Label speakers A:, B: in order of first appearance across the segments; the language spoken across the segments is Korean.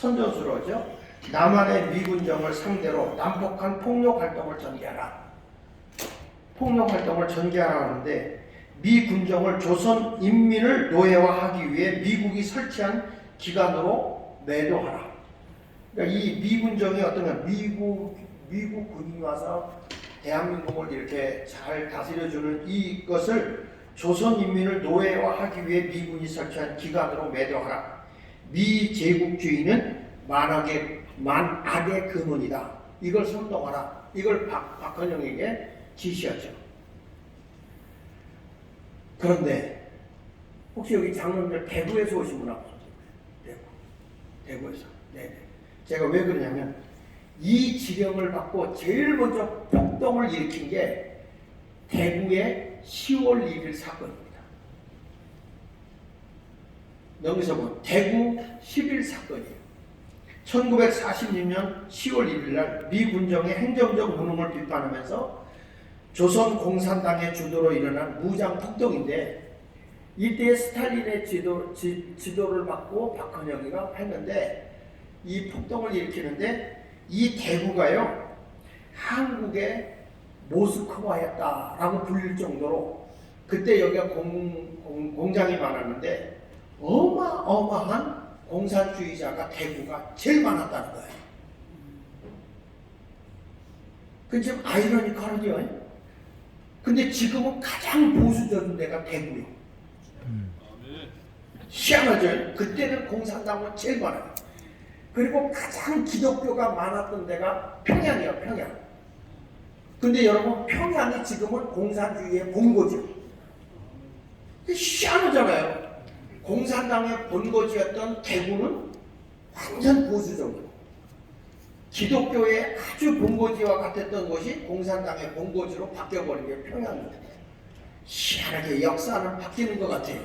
A: 선전수로죠. 남한의 미군정을 상대로 난폭한 폭력 활동을 전개하라. 폭력 활동을 전개하라 하는데 미군정을 조선 인민을 노예화하기 위해 미국이 설치한 기관으로 매도하라. 그러니까 이 미군정이 어떤가 미국 군이 와서 대한민국을 이렇게 잘 다스려주는 이것을 조선 인민을 노예화하기 위해 미군이 설치한 기관으로 매도하라. 미제국주의는 만악의 근원이다. 이걸 선동하라. 이걸 박헌영에게 지시하죠. 그런데 혹시 여기 장로님들 대구에서 오신 분 없으세요? 대구에서. 네. 제가 왜 그러냐면 이 지령을 받고 제일 먼저 폭동을 일으킨 게 대구의 10월 1일 사건입니다. 여기서 뭐 대구 10일 사건이에요. 1946년 10월 1일 날 미군정의 행정적 무능을 비판하면서 조선 공산당의 주도로 일어난 무장 폭동인데 이때 스탈린의 지도를 받고 박헌영이가 했는데 이 폭동을 일으키는데 이 대구가요 한국의 모스크바였다라고 불릴 정도로 그때 여기가 공장이 많았는데 어마어마한 공산주의자가 대구가 제일 많았다는 거예요. 그 좀 아이러니컬하죠. 근데 지금은 가장 보수적인 데가 대구요. 희한하죠. 그때는 공산당은 제일 많아요. 그리고 가장 기독교가 많았던 데가 평양이에요. 평양. 근데 여러분 평양이 지금은 공산주의의 본거지요. 희한하잖아요. 공산당의 본거지였던 대구는 완전 보수적이고 기독교의 아주 본거지와 같았던 것이 공산당의 본거지로 바뀌어버린 게 평양입니다. 희한하게 역사는 바뀌는 것 같아요.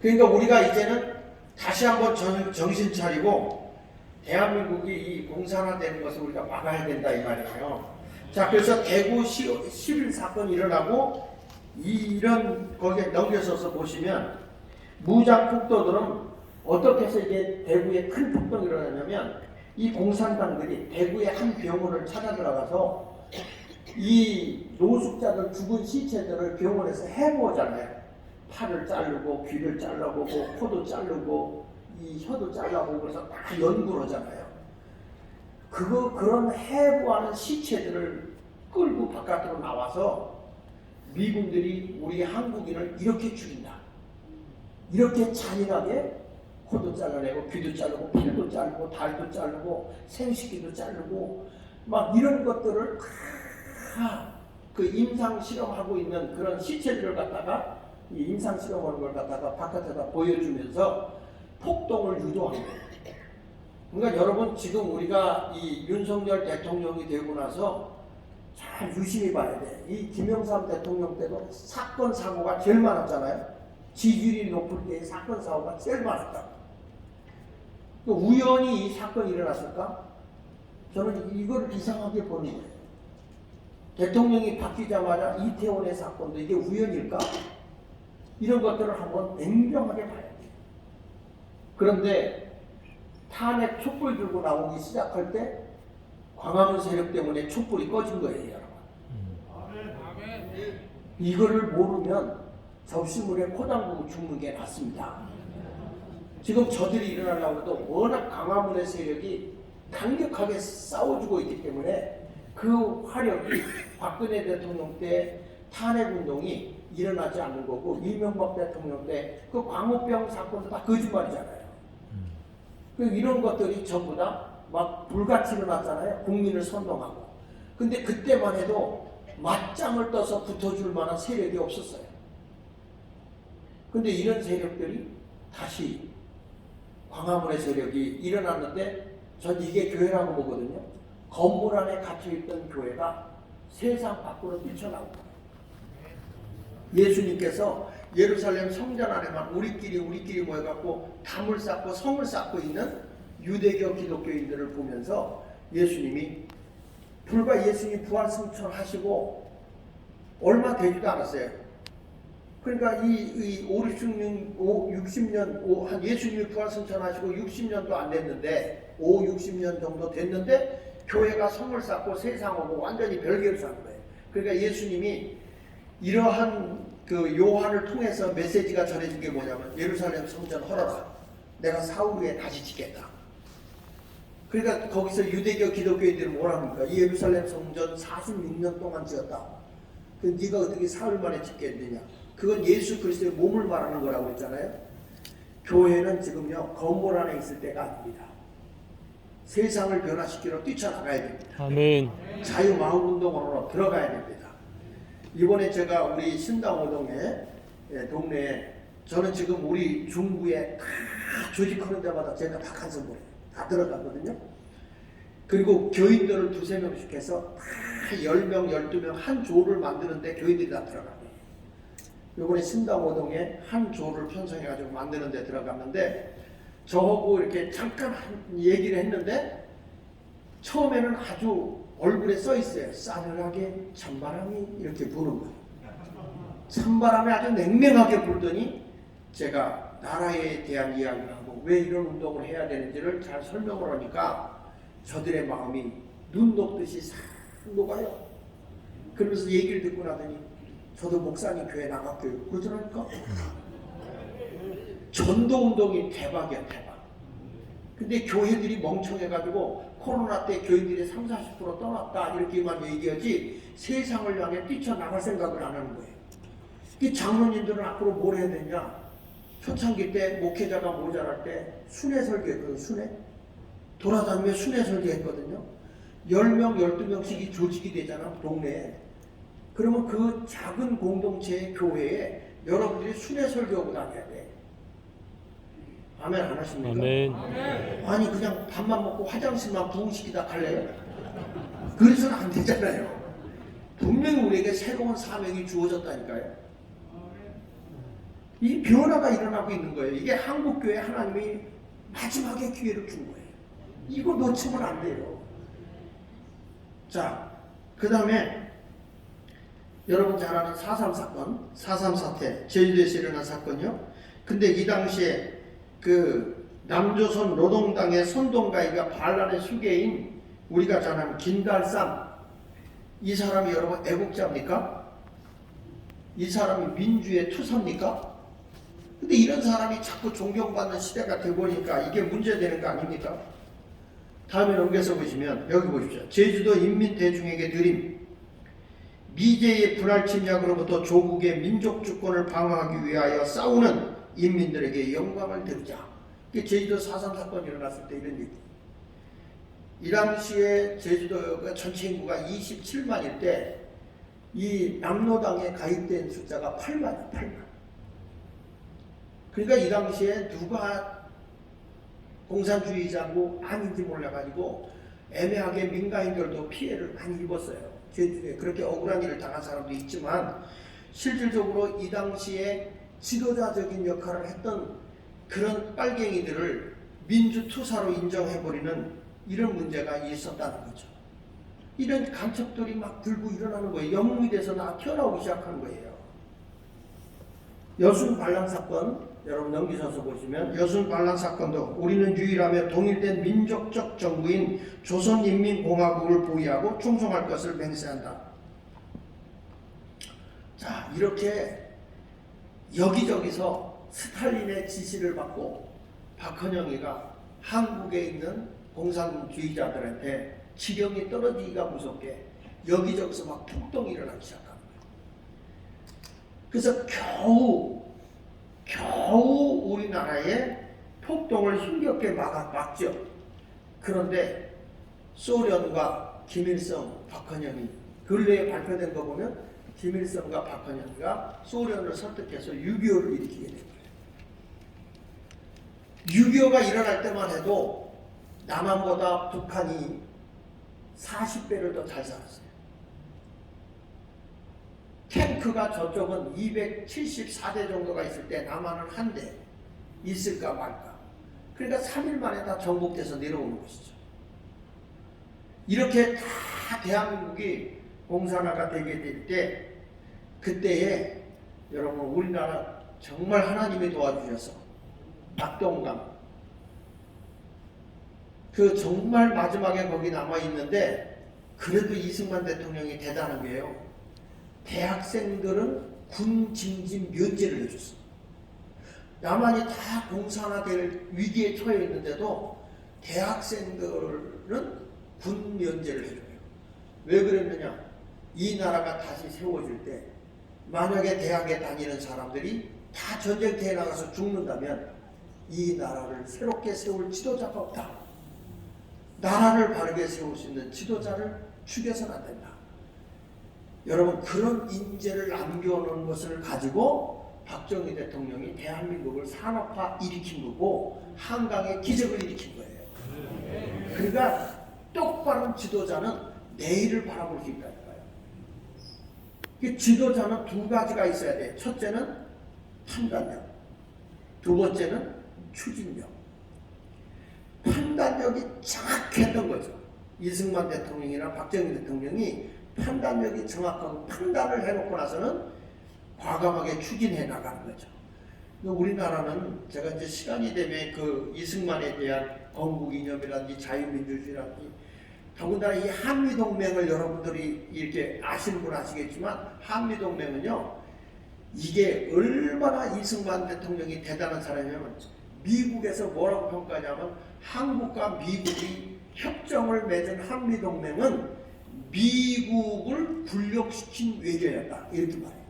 A: 그러니까 우리가 이제는 다시 한번 정신 차리고 대한민국이 이 공산화되는 것을 우리가 막아야 된다 이 말이에요. 자, 그래서 대구 11 사건이 일어나고 이런 거기에 넘겨서서 보시면 무장 폭도들은 어떻게 해서 이게 대구에 큰 폭동이 일어나냐면 이 공산당들이 대구의 한 병원을 찾아 들어가서 이 노숙자들 죽은 시체들을 병원에서 해부하잖아요. 팔을 자르고 귀를 잘라보고 코도 자르고 이 혀도 잘라보고 그래서 다 연구를 하잖아요. 그런 해부하는 시체들을 끌고 바깥으로 나와서 미군들이 우리 한국인을 이렇게 죽인다. 이렇게 잔인하게 코도 잘라내고 귀도 자르고 팔도 자르고 다리도 자르고 생식기도 자르고 막 이런 것들을 다 그 임상 실험하고 있는 그런 시체들을 갖다가 이 임상 실험하는 걸 갖다가 바깥에다 보여주면서 폭동을 유도한 거예요. 그러니까 여러분 지금 우리가 이 윤석열 대통령이 되고 나서 잘 유심히 봐야 돼. 이 김영삼 대통령 때도 사건 사고가 제일 많았잖아요. 지지율이 높을 때 사건 사고가 제일 많았다. 우연히 이 사건이 일어났을까? 저는 이걸 이상하게 보는 거예요. 대통령이 바뀌자마자 이태원의 사건도 이게 우연일까? 이런 것들을 한번 냉정하게 봐야 돼요. 그런데 탄핵 촛불 들고 나오기 시작할 때 광화문 세력 때문에 촛불이 꺼진 거예요, 여러분. 이거를 모르면 접시물에 코 담그고 죽는 게 낫습니다. 지금 저들이 일어나려고 해도 워낙 광화문의 세력이 강력하게 싸워주고 있기 때문에 그 화력이 박근혜 대통령 때 탄핵운동이 일어나지 않는 거고 이명박 대통령 때 그 광우병 사건도 다 거짓말이잖아요. 이런 것들이 전부 다 막 불같이 일어났잖아요. 국민을 선동하고. 근데 그때만 해도 맞짱을 떠서 붙어줄 만한 세력이 없었어요. 근데 이런 세력들이 다시 광화문의 세력이 일어났는데 전 이게 교회라고 보거든요. 건물 안에 갇혀있던 교회가 세상 밖으로 뛰쳐나옵니다. 예수님께서 예루살렘 성전 안에만 우리끼리 모여갖고 담을 쌓고 성을 쌓고 있는 유대교 기독교인들을 보면서 예수님이 불과 예수님이 부활 승천하시고 얼마 되지도 않았어요. 그러니까 이 60년, 한 예수님이 부활승천하시고 60년도 안 됐는데 60년 정도 됐는데 교회가 성을 쌓고 세상하고 완전히 별개로 산 거예요. 그러니까 예수님이 이러한 그 요한을 통해서 메시지가 전해진 게 뭐냐면 예루살렘 성전 헐어라. 내가 사흘 후에 다시 짓겠다. 그러니까 거기서 유대교 기독교인들은 뭐라 합니까? 이 예루살렘 성전 46년 동안 지었다. 그 네가 어떻게 사흘 만에 짓겠느냐? 그건 예수 그리스도의 몸을 말하는 거라고 했잖아요. 교회는 지금요 건물 안에 있을 때가 아닙니다. 세상을 변화시키러 뛰쳐나가야 됩니다.
B: 아멘.
A: 자유마을운동으로 들어가야 됩니다. 이번에 제가 우리 신당호동에 동네에 저는 지금 우리 중구에 다 조직하는 데마다 제가 다 간섭을 다 들어갔거든요. 그리고 교인들을 2~3명씩 해서 다 10명, 12명 한 조를 만드는데 교인들이 다 들어가요. 이번에 신당호동에 한 조를 편성해가지고 만드는 데 들어갔는데 저하고 이렇게 잠깐 얘기를 했는데 처음에는 아주 얼굴에 써 있어요. 싸늘하게 찬바람이 이렇게 부는 거예요. 찬바람이 아주 냉랭하게 불더니 제가 나라에 대한 이야기를 하고 왜 이런 운동을 해야 되는지를 잘 설명을 하니까 저들의 마음이 눈 녹듯이 싹 녹아요. 그러면서 얘기를 듣고 나더니 저도 목사님 교회 나갈게요. 그러더라니까. 전도운동이 대박이야, 대박. 근데 교회들이 멍청해가지고 코로나 때 교인들이 30~40% 떠났다 이렇게만 얘기하지 세상을 향해 뛰쳐나갈 생각을 안 하는 거예요. 이 장로님들은 앞으로 뭘 해야 되냐? 초창기 때 목회자가 모자랄 때 순회 설교했거든요. 순회. 돌아다니며 순회 설교했거든요. 10명, 12명씩이 조직이 되잖아, 동네에. 그러면 그 작은 공동체의 교회에 여러분들이 순회 설교하고 다녀야 돼. 아멘 안 하십니까?
B: 아멘.
A: 아니 그냥 밥만 먹고 화장실만 부흥시키다 갈래요? 그래서는 안 되잖아요. 분명히 우리에게 새로운 사명이 주어졌다니까요. 이 변화가 일어나고 있는 거예요. 이게 한국교회 하나님이 마지막에 기회를 준 거예요. 이거 놓치면 안 돼요. 자, 그 다음에 여러분 잘 아는 4.3 사건, 4.3 사태, 제주도에서 일어난 사건이요. 근데 이 당시에 그 남조선 노동당의 선동가이가 반란의 수괴인 우리가 잘 아는 김달삼, 이 사람이 여러분 애국자입니까? 이 사람이 민주의 투사입니까? 근데 이런 사람이 자꾸 존경받는 시대가 되보니까 이게 문제되는 거 아닙니까? 다음에 넘겨서 보시면 여기 보십시오. 제주도 인민 대중에게 드림. 미제의 분할 침략으로부터 조국의 민족 주권을 방어하기 위하여 싸우는 인민들에게 영광을 드리자. 이게 제주도 4.3 사건이 일어났을 때 이런 얘기. 이 당시에 제주도가 전체 인구가 27만일 때 이 남로당에 가입된 숫자가 8만이야, 8만. 그러니까 이 당시에 누가 공산주의자고 아닌지 몰라가지고 애매하게 민간인들도 피해를 많이 입었어요. 제주도에 그렇게 억울한 일을 당한 사람도 있지만 실질적으로 이 당시에 지도자적인 역할을 했던 그런 빨갱이들을 민주투사로 인정해버리는 이런 문제가 있었다는 거죠. 이런 간첩들이 막 들고 일어나는 거예요. 영웅이 돼서 튀어나오기 시작하는 거예요. 여순 반란 사건 여러분 넘기셔서 보시면 여순 반란 사건도 우리는 유일하며 통일된 민족적 정부인 조선인민공화국을 보위하고 충성할 것을 맹세한다. 자, 이렇게 여기저기서 스탈린의 지시를 받고 박헌영이가 한국에 있는 공산주의자들한테 지령이 떨어지기가 무섭게 여기저기서 막 폭동이 일어나기 시작합니다. 그래서 겨우 우리나라의 폭동을 힘겹게 막죠. 그런데 소련과 김일성, 박헌영이 근래에 발표된 거 보면 김일성과 박헌영이가 소련을 설득해서 6.25를 일으키게 된 거예요. 6.25가 일어날 때만 해도 남한보다 북한이 40배를 더 잘 살았어요. 탱크가 저쪽은 274대 정도가 있을 때 남한은 한 대 있을까 말까. 그러니까 3일 만에 다 정복돼서 내려오는 것이죠. 이렇게 다 대한민국이 공산화가 되게 될 때 그때에 여러분 우리나라 정말 하나님이 도와주셔서 낙동강 그 정말 마지막에 거기 남아 있는데 그래도 이승만 대통령이 대단한 게요. 대학생들은 군 징집 면제를 해줬어. 남한이 다 공산화될 위기에 처해 있는데도 대학생들은 군 면제를 해줘요. 왜 그랬느냐? 이 나라가 다시 세워질 때 만약에 대학에 다니는 사람들이 다 전쟁터에 나가서 죽는다면 이 나라를 새롭게 세울 지도자가 없다. 나라를 바르게 세울 수 있는 지도자를 죽여서는 안 된다. 여러분 그런 인재를 남겨놓은 것을 가지고 박정희 대통령이 대한민국을 산업화 일으킨 거고 한강의 기적을 일으킨 거예요. 그러니까 똑바른 지도자는 내일을 바라볼 수 있다는 거예요. 이 지도자는 두 가지가 있어야 돼요. 첫째는 판단력, 두 번째는 추진력. 판단력이 정확했던 거죠. 이승만 대통령이나 박정희 대통령이 판단력이 정확하고 판단을 해놓고 나서는 과감하게 추진해 나가는 거죠. 우리나라는 제가 이제 시간이 되면 그 이승만에 대한 건국 이념이라든지 자유민주주의라든지 더군다나 이 한미동맹을 여러분들이 이렇게 아시는 분 아시겠지만 한미동맹은요 이게 얼마나 이승만 대통령이 대단한 사람이냐면 미국에서 뭐라고 평가하냐면 한국과 미국이 협정을 맺은 한미동맹은 미국을 굴욕시킨 외교였다 이렇게 말해요.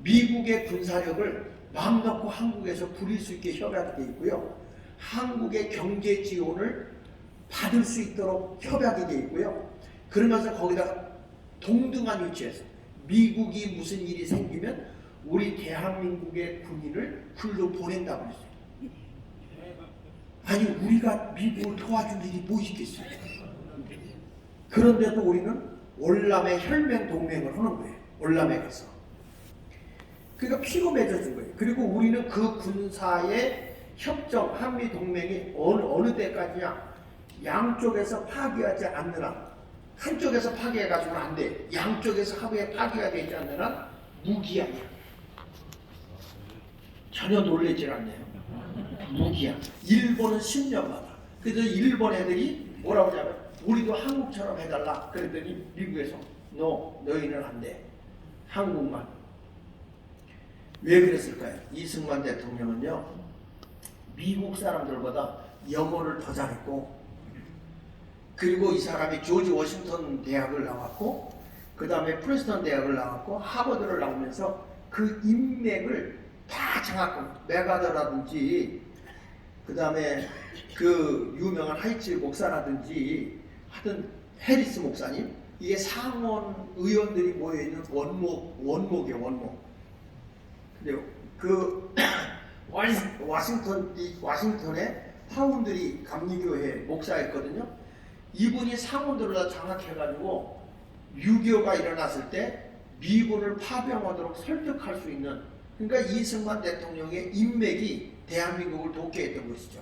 A: 미국의 군사력을 마음 놓고 한국에서 부릴 수 있게 협약이 되어 있고요. 한국의 경제 지원을 받을 수 있도록 협약이 되어 있고요. 그러면서 거기다가 동등한 위치에서 미국이 무슨 일이 생기면 우리 대한민국의 군인을 굴로 보낸다고 했어요. 아니 우리가 미국을 도와줄 일이 뭐 있겠어요. 그런데도 우리는 월남의 혈맹 동맹을 하는 거예요. 월남에 가서. 그러니까 피로 맺어진 거예요. 그리고 우리는 그 군사의 협정, 한미동맹이 어느 때까지냐. 양쪽에서 파기하지 않는 한, 한쪽에서 파기해가지고는 안 돼. 양쪽에서 합의에 파기가 되지 않는 한 무기한이야. 전혀 놀라질 않네요. 무기한. 일본은 10년마다. 그래서 일본 애들이 뭐라고 하냐면 우리도 한국처럼 해달라. 그랬더니 미국에서 너희는 안 돼. 한국만. 왜 그랬을까요? 이승만 대통령은요 미국 사람들보다 영어를 더 잘했고 그리고 이 사람이 조지 워싱턴 대학을 나왔고 그 다음에 프린스턴 대학을 나왔고 하버드를 나오면서 그 인맥을 다 장악하고 메가더라든지 그 다음에 그 유명한 하이츠 목사라든지 하여튼 해리스 목사님 이게 상원 의원들이 모여있는 원목이에요. 원목. 근데 그 와싱턴에 파운드리 감리교회 목사였거든요. 이분이 상원들을 다 장악해가지고 6.25가 일어났을 때 미군을 파병하도록 설득할 수 있는 그러니까 이승만 대통령의 인맥이 대한민국을 돕게 했던 것이죠.